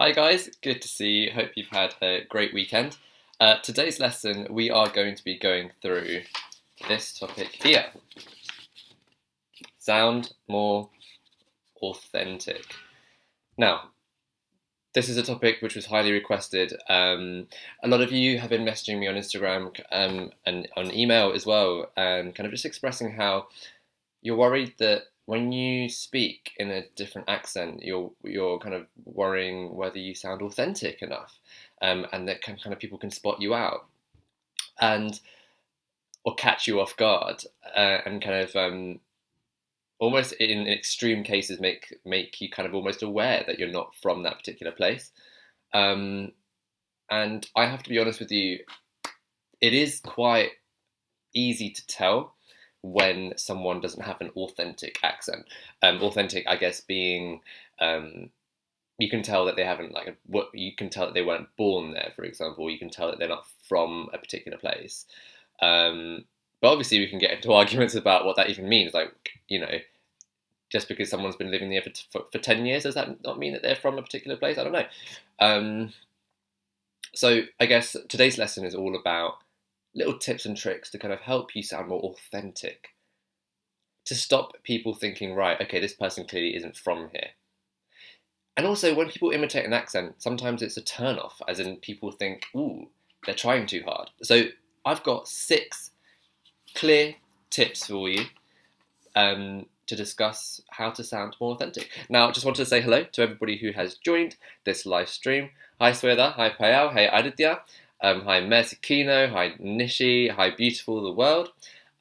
Hi guys, good to see you. Hope you've had a great weekend. Today's lesson we are going to be going through this topic here. Sound more authentic. Now, this is a topic which was highly requested. A lot of you have been messaging me on Instagram and on email as well, kind of just expressing how you're worried that when you speak in a different accent, you're kind of worrying whether you sound authentic enough, and that kind of people can spot you out, and or catch you off guard, and kind of almost in extreme cases make you kind of almost aware that you're not from that particular place. And I have to be honest with you, it is quite easy to tell when someone doesn't have an authentic accent. Authentic, I guess, being you can tell that they haven't you can tell that they weren't born there, for example. You can tell that they're not from a particular place. But obviously, we can get into arguments about what that even means. Just because someone's been living there for 10 years, does that not mean that they're from a particular place? I don't know. So I guess today's lesson is all about little tips and tricks to kind of help you sound more authentic. To stop people thinking, right, okay, this person clearly isn't from here. And also, when people imitate an accent, sometimes it's a turn-off, as in people think, ooh, they're trying too hard. So I've got 6 clear tips for you to discuss how to sound more authentic. Now, I just wanted to say hello to everybody who has joined this live stream. Hi Swetha, hi Payal, hi Aditya, hi Mersikino, hi Nishi, hi Beautiful the World.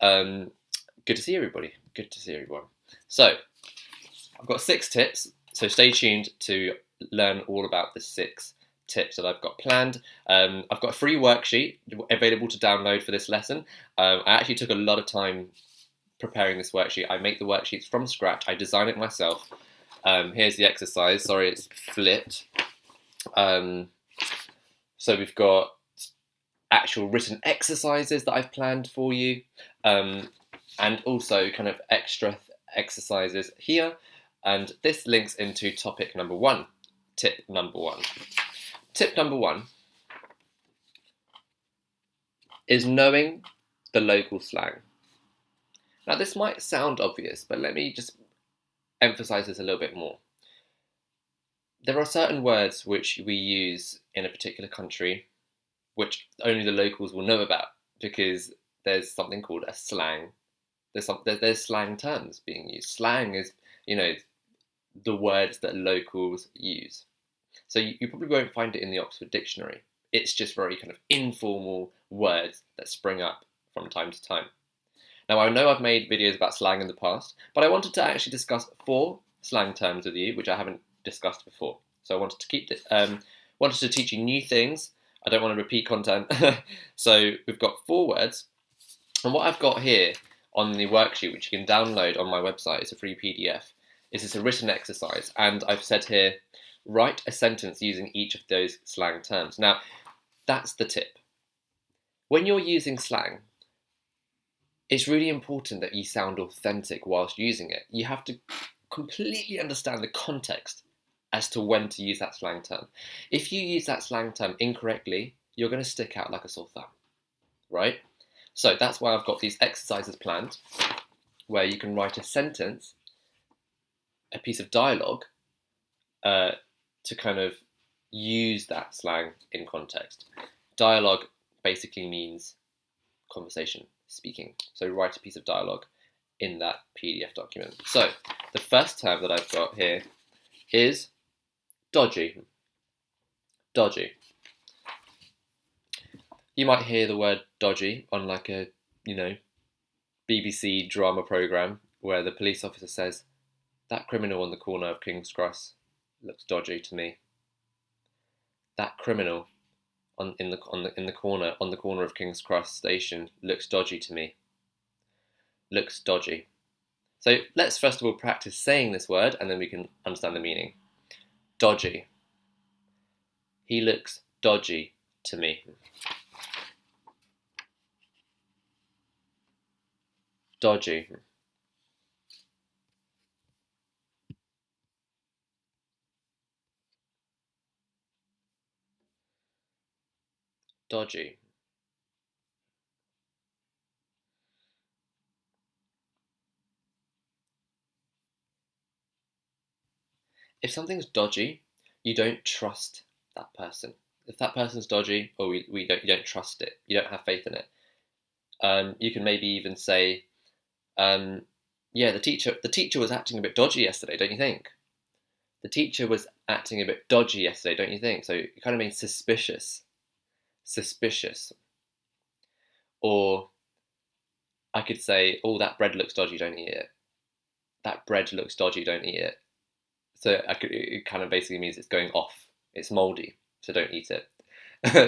Good to see everybody. Good to see everyone. So, I've got 6 tips, so stay tuned to learn all about the 6 tips that I've got planned. I've got a free worksheet available to download for this lesson. I actually took a lot of time preparing this worksheet. I make the worksheets from scratch. I design it myself. Here's the exercise. Sorry, it's flipped. So we've got actual written exercises that I've planned for you, and also kind of extra exercises here. And this links into topic number 1. Tip number 1. Tip number 1 is knowing the local slang. Now, this might sound obvious, but let me just emphasize this a little bit more. There are certain words which we use in a particular country which only the locals will know about, because there's something called a slang. There's slang terms being used. Slang is, the words that locals use. So you probably won't find it in the Oxford Dictionary. It's just very kind of informal words that spring up from time to time. Now, I know I've made videos about slang in the past, but I wanted to actually discuss 4 slang terms with you, which I haven't discussed before. So I wanted to wanted to teach you new things. I don't want to repeat content. So we've got 4 words. And what I've got here on the worksheet, which you can download on my website, it's a free PDF, is this a written exercise. And I've said here, write a sentence using each of those slang terms. Now, that's the tip. When you're using slang, it's really important that you sound authentic whilst using it. You have to completely understand the context as to when to use that slang term. If you use that slang term incorrectly, you're going to stick out like a sore thumb, right? So that's why I've got these exercises planned, where you can write a sentence, a piece of dialogue, to kind of use that slang in context. Dialogue basically means conversation, speaking. So write a piece of dialogue in that PDF document. So the first term that I've got here is dodgy. Dodgy. You might hear the word dodgy on like a, BBC drama programme where the police officer says, "That criminal on the corner of King's Cross looks dodgy to me. That criminal on the corner of King's Cross station looks dodgy to me." Looks dodgy. So let's first of all practice saying this word, and then we can understand the meaning. Dodgy. He looks dodgy to me. Dodgy. dodgy. If something's dodgy, you don't trust that person. If that person's dodgy, or you don't trust it, you don't have faith in it. You can maybe even say, yeah, the teacher was acting a bit dodgy yesterday, don't you think? The teacher was acting a bit dodgy yesterday, don't you think? So it kind of means suspicious. Suspicious. Or I could say, oh, that bread looks dodgy, don't eat it. That bread looks dodgy, don't eat it. So it kind of basically means it's going off. It's moldy, so don't eat it.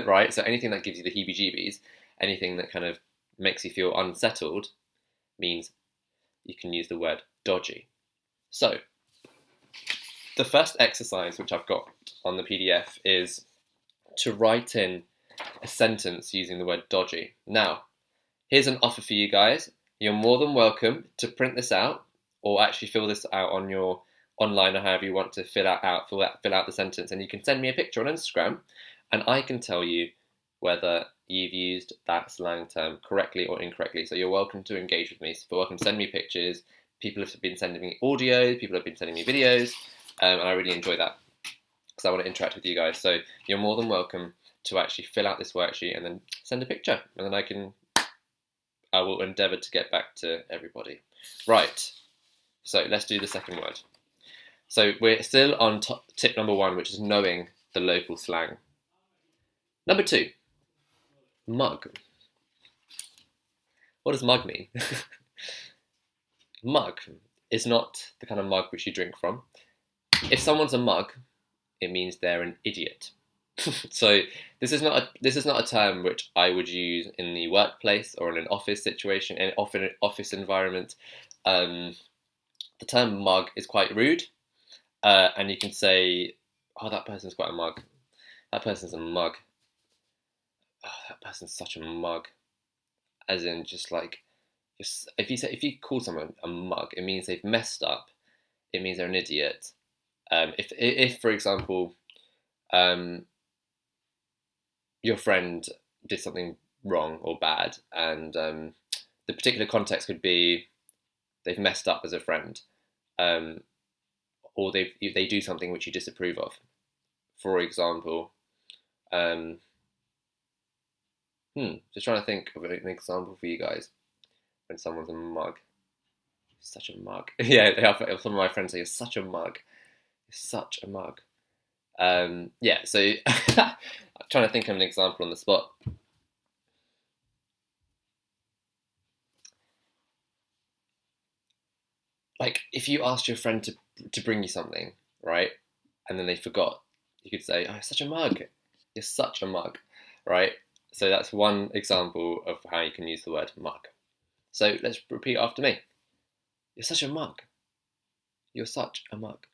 Right? So anything that gives you the heebie-jeebies, anything that kind of makes you feel unsettled, means you can use the word dodgy. So the first exercise which I've got on the PDF is to write in a sentence using the word dodgy. Now, here's an offer for you guys. You're more than welcome to print this out, or actually fill this out on your online, or however you want to fill out the sentence, and you can send me a picture on Instagram, and I can tell you whether you've used that slang term correctly or incorrectly. So you're welcome to engage with me. So you're welcome to send me pictures. People have been sending me audio. People have been sending me videos, and I really enjoy that because I want to interact with you guys. So you're more than welcome to actually fill out this worksheet and then send a picture, and then I will endeavour to get back to everybody. Right. So let's do the second word. So we're still on tip number 1, which is knowing the local slang. Number 2, mug. What does mug mean? Mug is not the kind of mug which you drink from. If someone's a mug, it means they're an idiot. So this is not a term which I would use in the workplace or in an office situation, in an office environment. The term mug is quite rude. And you can say, oh, that person's quite a mug. That person's a mug. Oh, that person's such a mug. As in, if you call someone a mug, it means they've messed up. It means they're an idiot. If for example, your friend did something wrong or bad, and the particular context could be they've messed up as a friend. Or they do something which you disapprove of. For example, just trying to think of an example for you guys when someone's a mug. Such a mug. Yeah, some of my friends say, you're such a mug. You're such a mug. Yeah, so I'm trying to think of an example on the spot. Like, if you asked your friend to bring you something, right, and then they forgot, you could say, oh, you're such a mug. You're such a mug, right? So that's one example of how you can use the word mug. So let's repeat after me. You're such a mug. You're such a mug.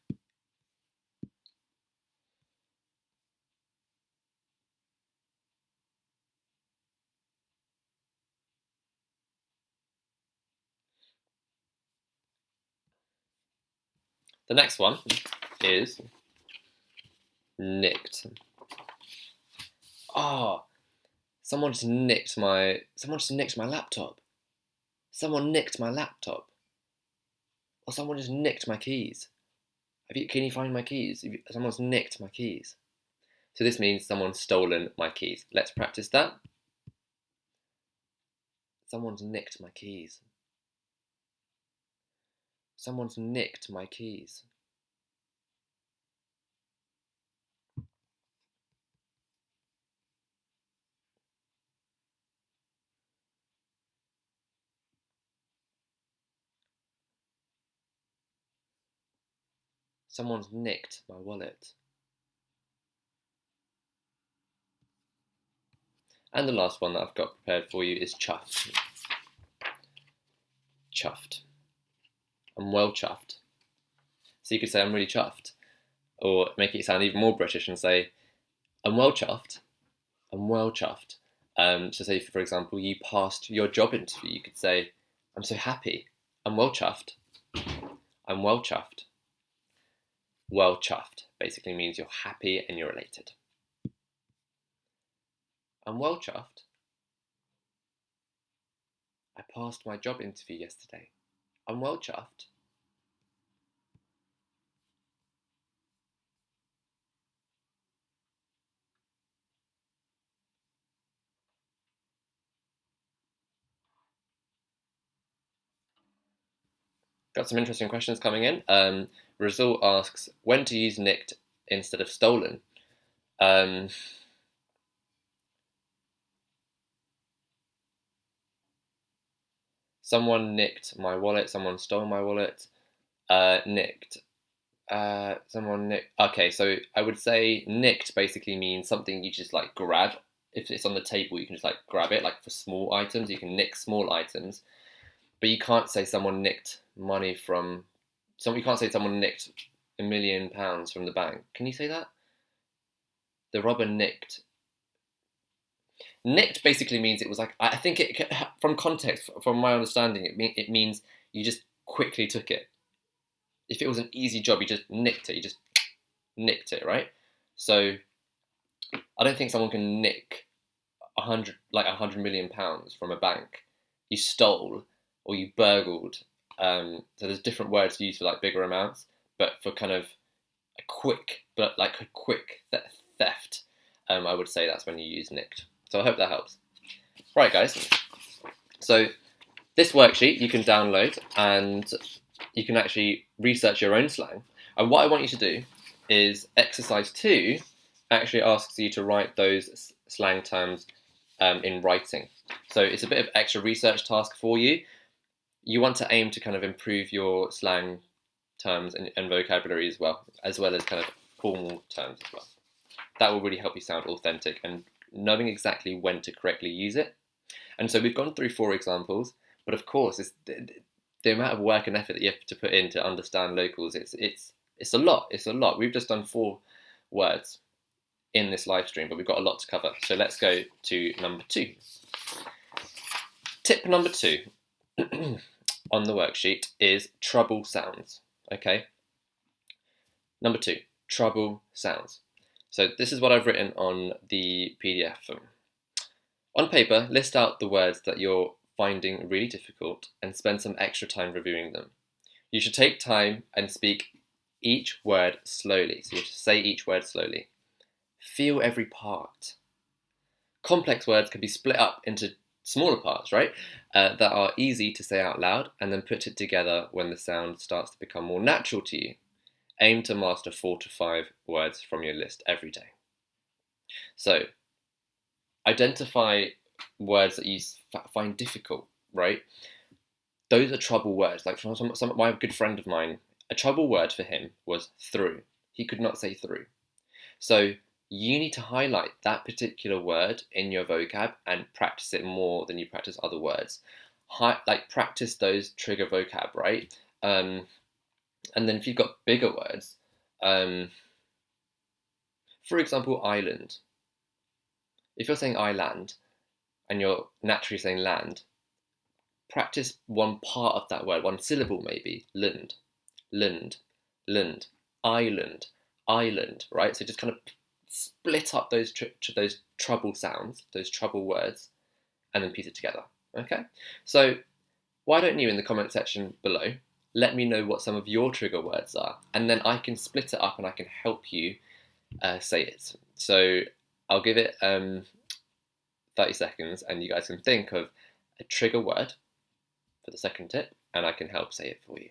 The next one is nicked. Oh, someone just nicked my laptop. Someone nicked my laptop. Or someone just nicked my keys. Can you find my keys? Someone's nicked my keys. So this means someone's stolen my keys. Let's practice that. Someone's nicked my keys. Someone's nicked my keys. Someone's nicked my wallet. And the last one that I've got prepared for you is chuffed. Chuffed. I'm well chuffed. So you could say I'm really chuffed. Or make it sound even more British and say, I'm well chuffed. I'm well chuffed. So say, for example, you passed your job interview, you could say, I'm so happy. I'm well chuffed. I'm well chuffed. Well chuffed basically means you're happy and you're elated. I'm well chuffed. I passed my job interview yesterday. I'm well chuffed. Got some interesting questions coming in. Result asks, when to use nicked instead of stolen? Um, Someone nicked my wallet. Someone stole my wallet. Nicked. Someone nicked. Okay, so I would say nicked basically means something you just like grab. If it's on the table, you can just like grab it. Like for small items, you can nick small items, but you can't say someone nicked money from. You can't say someone nicked £1 million from the bank. Can you say that? The robber nicked. Nicked basically means it was like I think it from context, from my understanding, it means you just quickly took it. If it was an easy job, you just nicked it. You just nicked it, right? So I don't think someone can nick £100 million from a bank. You stole or you burgled. So there's different words used for like bigger amounts, but for kind of a quick theft, I would say that's when you use nicked. So I hope that helps. Right, guys. So this worksheet you can download and you can actually research your own slang. And what I want you to do is exercise 2 actually asks you to write those slang terms in writing. So it's a bit of extra research task for you. You want to aim to kind of improve your slang terms and vocabulary as well as kind of formal terms as well. That will really help you sound authentic and knowing exactly when to correctly use it. And so we've gone through 4 examples, but of course, the amount of work and effort that you have to put in to understand locals. It's a lot. It's a lot. We've just done 4 words in this live stream, but we've got a lot to cover. So let's go to number 2. Tip number 2 on the worksheet is trouble sounds. Okay. Number 2, trouble sounds. So this is what I've written on the PDF. On paper, list out the words that you're finding really difficult and spend some extra time reviewing them. You should take time and speak each word slowly. So you have to say each word slowly. Feel every part. Complex words can be split up into smaller parts, right? That are easy to say out loud and then put it together when the sound starts to become more natural to you. Aim to master 4 to 5 words from your list every day. So, identify words that you find difficult, right? Those are trouble words. Like from my good friend of mine, a trouble word for him was through. He could not say through. So you need to highlight that particular word in your vocab and practice it more than you practice other words. Practice those trigger vocab, right? And then if you've got bigger words, for example, island. If you're saying island and you're naturally saying land, practice one part of that word, one syllable maybe. Lund, lund, lund, island, island, right? So just kind of split up those trouble sounds, those trouble words, and then piece it together, okay? So why don't you, in the comment section below, let me know what some of your trigger words are, and then I can split it up and I can help you say it. So I'll give it 30 seconds and you guys can think of a trigger word for the second tip and I can help say it for you.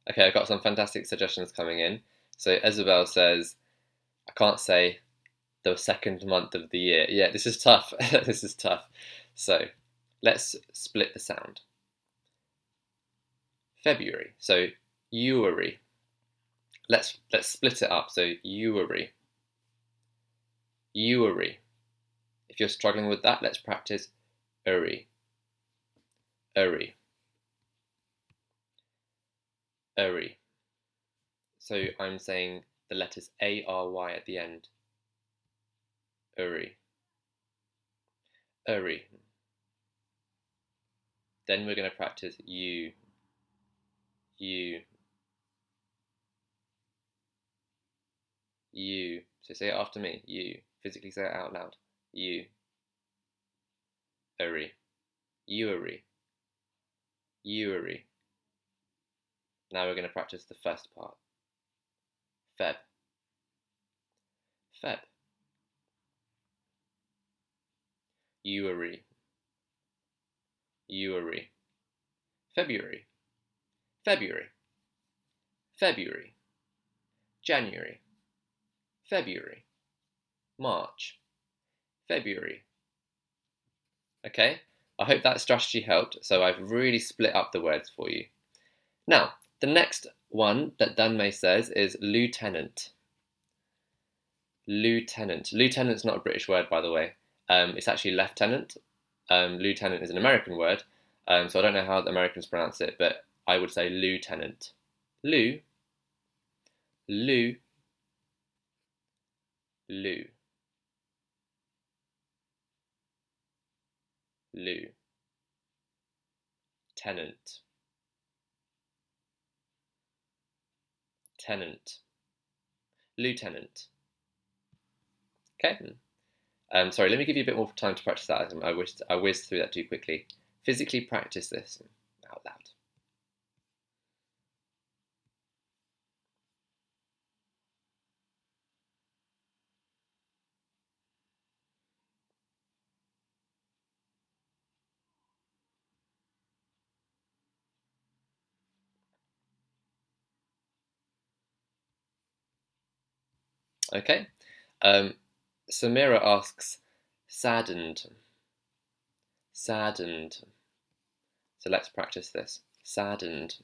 Okay, I've got some fantastic suggestions coming in. So Isabel says, I can't say the second month of the year. Yeah, this is tough. This is tough. So let's split the sound. February. So Ewery. let's split it up. So ewery, ewery. If you're struggling with that, let's practice uri, uri, uri. So I'm saying the letters A-R-Y at the end. Uri, uri. Then we're going to practice you, you, you. So say it after me. You. Physically say it out loud. You. Uri. Ewery. Ewery. Now we're going to practice the first part. Feb. Feb. Ewery. Ewery. February. February. February. January. February. March. February. Okay, I hope that strategy helped. So I've really split up the words for you. Now, the next one that Danmei says is lieutenant. Lieutenant. Lieutenant's not a British word, by the way. It's actually lieutenant. Lieutenant is an American word, so I don't know how the Americans pronounce it, but I would say lieutenant. Lou, Lou, Lou, Lou. Tenant, tenant, lieutenant. Okay. Sorry, let me give you a bit more time to practice that. I whizzed through that too quickly. Physically practice this out loud. Okay. Samira asks, saddened, saddened. So let's practice this. Saddened,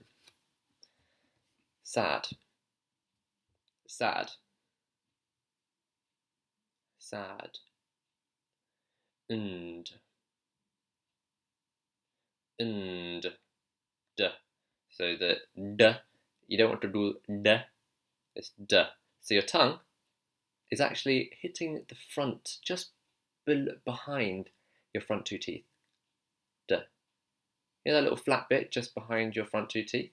sad, sad, sad, and, d. So the d, you don't want to do d, it's d. So your tongue is actually hitting the front, just behind your front two teeth. D. You know that little flat bit just behind your front two teeth?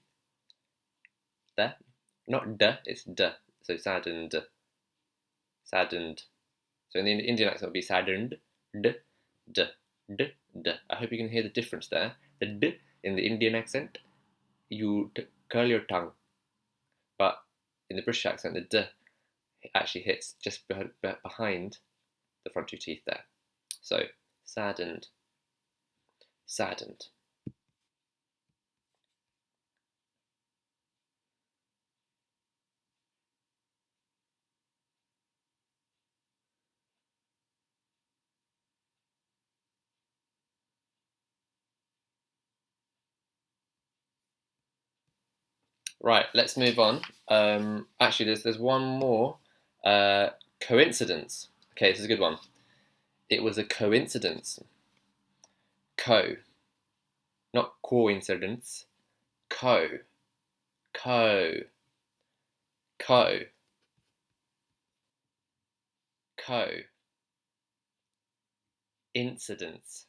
There. Not d, it's d. So saddened, saddened. So in the Indian accent it would be saddened, d, d, d, d. I hope you can hear the difference there. The d in the Indian accent, you curl your tongue. But in the British accent, the d actually hits just behind the front two teeth there. So, saddened, saddened. Right, let's move on. Actually, there's one more. Coincidence. Okay, this is a good one. It was a coincidence. Co. Not coincidence. Co. Co. Co. Co. Incidents.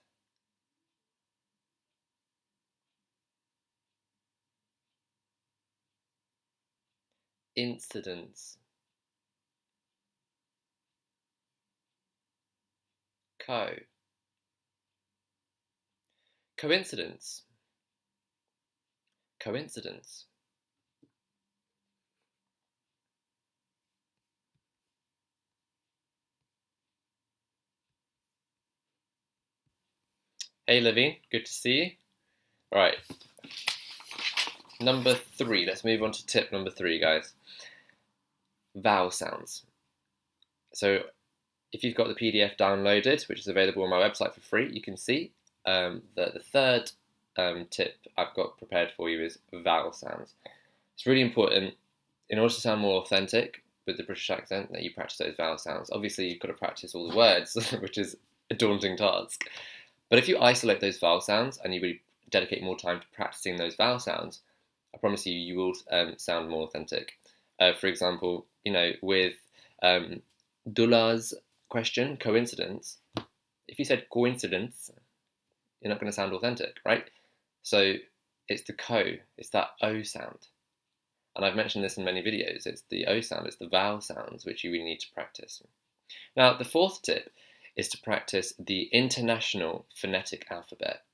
Incidents. Co. Coincidence. Coincidence. Hey Levine, good to see you. Right. Number 3. Let's move on to tip number 3, guys. Vowel sounds. So if you've got the PDF downloaded, which is available on my website for free, you can see the third tip I've got prepared for you is vowel sounds. It's really important, in order to sound more authentic with the British accent, that you practice those vowel sounds. Obviously, you've got to practice all the words, which is a daunting task. But if you isolate those vowel sounds and you really dedicate more time to practicing those vowel sounds, I promise you, you will sound more authentic. For example, with Dullah's question, coincidence, if you said coincidence, you're not going to sound authentic, right? So it's the it's that O sound. And I've mentioned this in many videos. It's the O sound, it's the vowel sounds, which you really need to practice. Now, the fourth tip is to practice the International Phonetic Alphabet,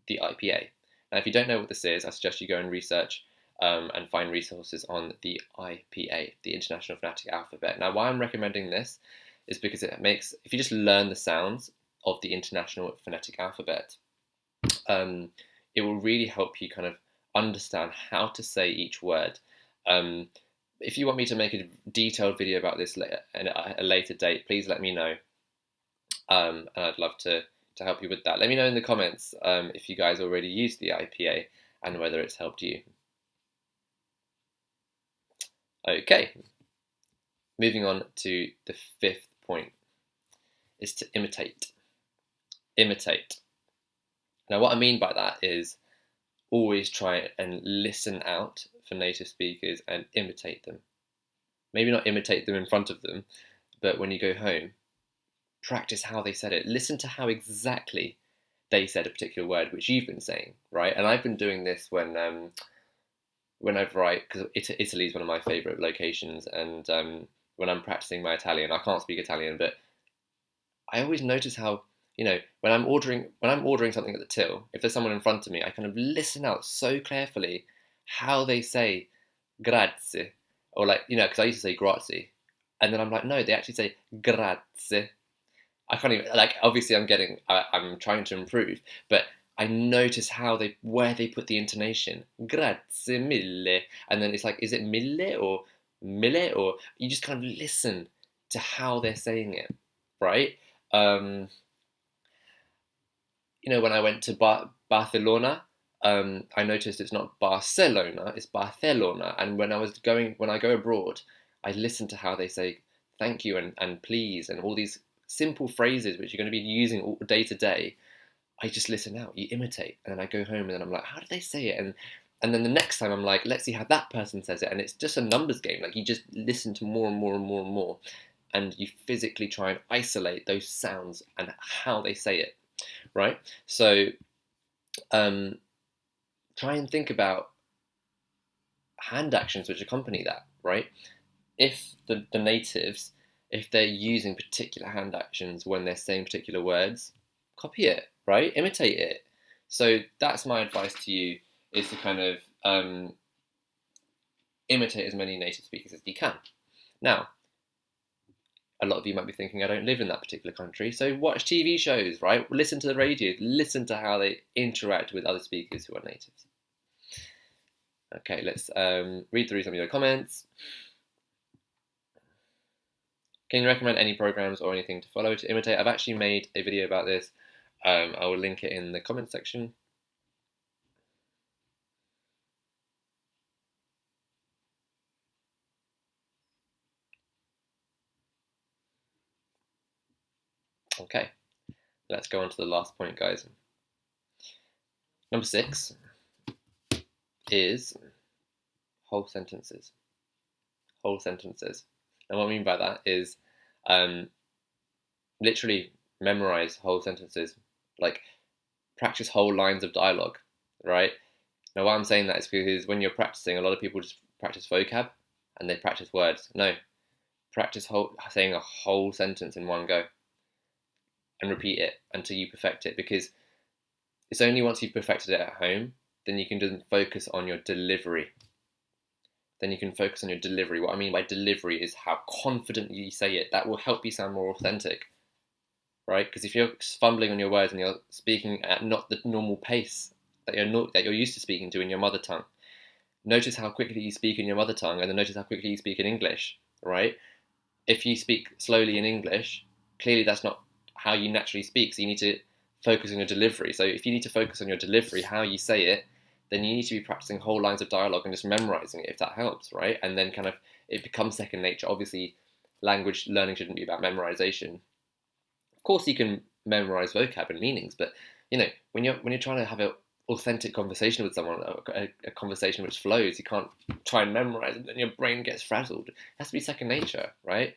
the IPA. Now, if you don't know what this is, I suggest you go and research and find resources on the IPA, the International Phonetic Alphabet. Now, why I'm recommending this is because if you just learn the sounds of the International Phonetic Alphabet, it will really help you kind of understand how to say each word. If you want me to make a detailed video about this at a later date, please let me know. And I'd love to help you with that. Let me know in the comments if you guys already use the IPA and whether it's helped you. Okay, moving on to the fifth point is to imitate. Imitate. Now, what I mean by that is always try and listen out for native speakers and imitate them. Maybe not imitate them in front of them, but when you go home, practice how they said it. Listen to how exactly they said a particular word, which you've been saying, right? And I've been doing this when I write, because Italy is one of my favourite locations, and when I'm practicing my Italian, I can't speak Italian, but I always notice how, when I'm ordering something at the till, if there's someone in front of me, I kind of listen out so carefully how they say grazie, or because I used to say grazie, and then I'm like, no, they actually say grazie. I can't even, obviously I'm trying to improve, but I notice where they put the intonation. Grazie mille. And then it's like, is it mille or mille? Or you just kind of listen to how they're saying it, right? When I went to Barcelona, I noticed it's not Barcelona, it's Barcelona. And when I go abroad, I listen to how they say thank you and please and all these simple phrases which you're going to be using all day to day. I just listen out, you imitate, and then I go home and then I'm like, how did they say it? And then the next time I'm like, let's see how that person says it. And it's just a numbers game. Like, you just listen to more and more and more and more, and you physically try and isolate those sounds and how they say it, right? So try and think about hand actions which accompany that, right? If the natives, if they're using particular hand actions when they're saying particular words, copy it, right? Imitate it. So that's my advice to you, is to kind of imitate as many native speakers as you can. Now, a lot of you might be thinking, I don't live in that particular country, so watch TV shows, right? Listen to the radio, listen to how they interact with other speakers who are natives. Okay, let's read through some of your comments. Can you recommend any programs or anything to follow to imitate? I've actually made a video about this. I will link it in the comment section. Okay, let's go on to the last point, guys. Number 6 is whole sentences. Whole sentences. And what I mean by that is literally memorize whole sentences, like practice whole lines of dialogue, right? Now, why I'm saying that is because when you're practicing, a lot of people just practice vocab and they practice words. No, practice saying a whole sentence in one go and repeat it until you perfect it, because it's only once you've perfected it at home, then you can then focus on your delivery. Then you can focus on your delivery. What I mean by delivery is how confidently you say it. That will help you sound more authentic, right? Because if you're fumbling on your words and you're speaking at not the normal pace that you're used to speaking to in your mother tongue, notice how quickly you speak in your mother tongue, and then notice how quickly you speak in English, right? If you speak slowly in English, clearly that's not how you naturally speak, so you need to focus on your delivery. So if you need to focus on your delivery, how you say it, then you need to be practicing whole lines of dialogue and just memorizing it if that helps, right? And then kind of it becomes second nature. Obviously, language learning shouldn't be about memorization. Of course, you can memorize vocab and meanings, but when you're trying to have an authentic conversation with someone, a conversation which flows, you can't try and memorize it, and your brain gets frazzled. It has to be second nature, right?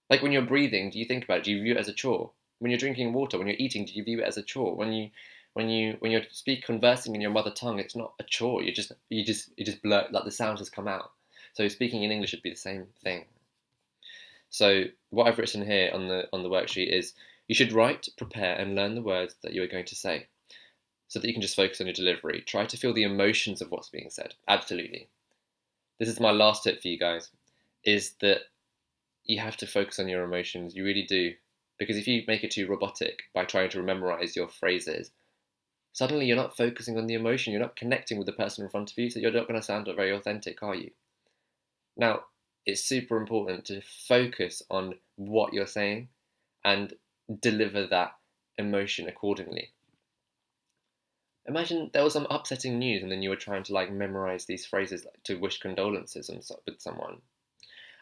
Like when you're breathing, do you think about it? Do you view it as a chore? When you're drinking water, when you're eating, do you view it as a chore? When you're conversing in your mother tongue, it's not a chore. You just blurt, like the sound has come out. So speaking in English should be the same thing. So what I've written here on the worksheet is you should write, prepare, and learn the words that you are going to say, so that you can just focus on your delivery. Try to feel the emotions of what's being said. Absolutely. This is my last tip for you guys, is that you have to focus on your emotions. You really do. Because if you make it too robotic by trying to memorize your phrases, suddenly you're not focusing on the emotion. You're not connecting with the person in front of you, so you're not going to sound very authentic, are you? Now, it's super important to focus on what you're saying and deliver that emotion accordingly. Imagine there was some upsetting news and then you were trying to like memorize these phrases to wish condolences with someone,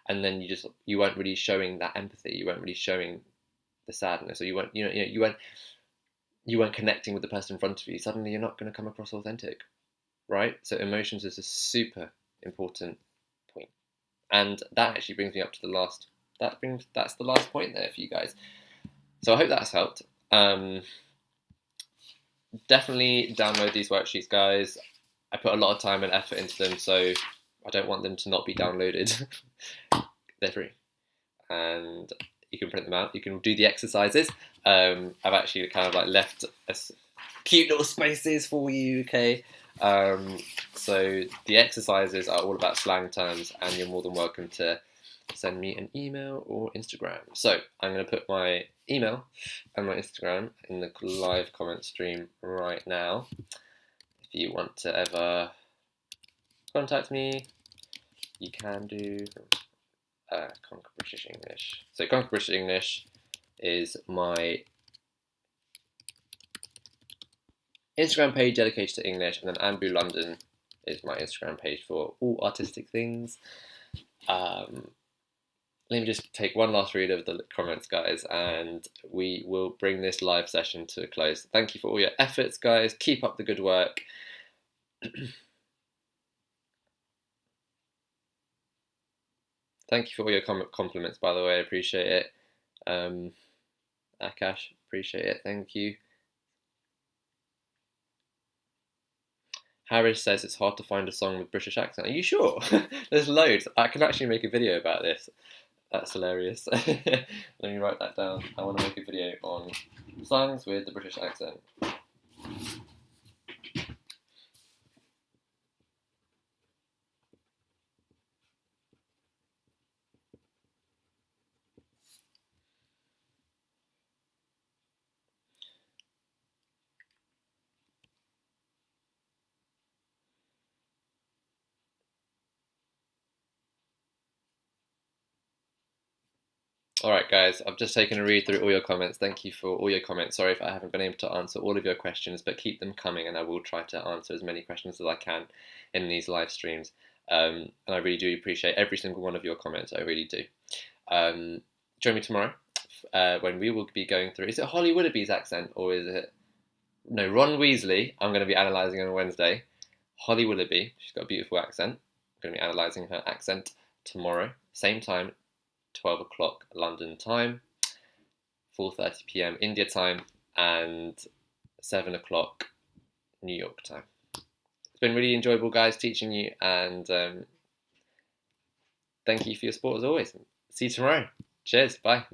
and then you weren't really showing that empathy. You weren't really showing the sadness, or you weren't connecting with the person in front of you. Suddenly, you're not going to come across authentic, right? So emotions is a super important point, and that actually brings me up to the last. That's the last point there for you guys. So I hope that's helped. Definitely download these worksheets, guys. I put a lot of time and effort into them, so I don't want them to not be downloaded. They're free, and you can print them out. You can do the exercises. I've actually kind of like left cute little spaces for you, okay? So the exercises are all about slang terms, and you're more than welcome to send me an email or Instagram. So I'm going to put my email and my Instagram in the live comment stream right now. If you want to ever contact me, you can do. Conquer British English. So Conquer British English is my Instagram page dedicated to English, and then Anpu London is my Instagram page for all artistic things. Let me just take one last read of the comments, guys, and we will bring this live session to a close. Thank you for all your efforts, guys. Keep up the good work. Thank you for all your compliments, by the way. I appreciate it. Akash, appreciate it. Thank you. Harris says it's hard to find a song with British accent. Are you sure? There's loads. I can actually make a video about this. That's hilarious. Let me write that down. I want to make a video on songs with the British accent. Alright guys, I've just taken a read through all your comments. Thank you for all your comments. Sorry if I haven't been able to answer all of your questions, but keep them coming and I will try to answer as many questions as I can in these live streams. And I really do appreciate every single one of your comments, I really do. Join me tomorrow when we will be going through, is it Holly Willoughby's accent or is it, no, Ron Weasley, I'm going to be analysing on Wednesday. Holly Willoughby, she's got a beautiful accent. I'm going to be analysing her accent tomorrow, same time, 12 o'clock London time, 4:30 p.m. India time, and 7 o'clock New York time. It's been really enjoyable, guys, teaching you, and thank you for your support as always. See you tomorrow. Cheers. Bye.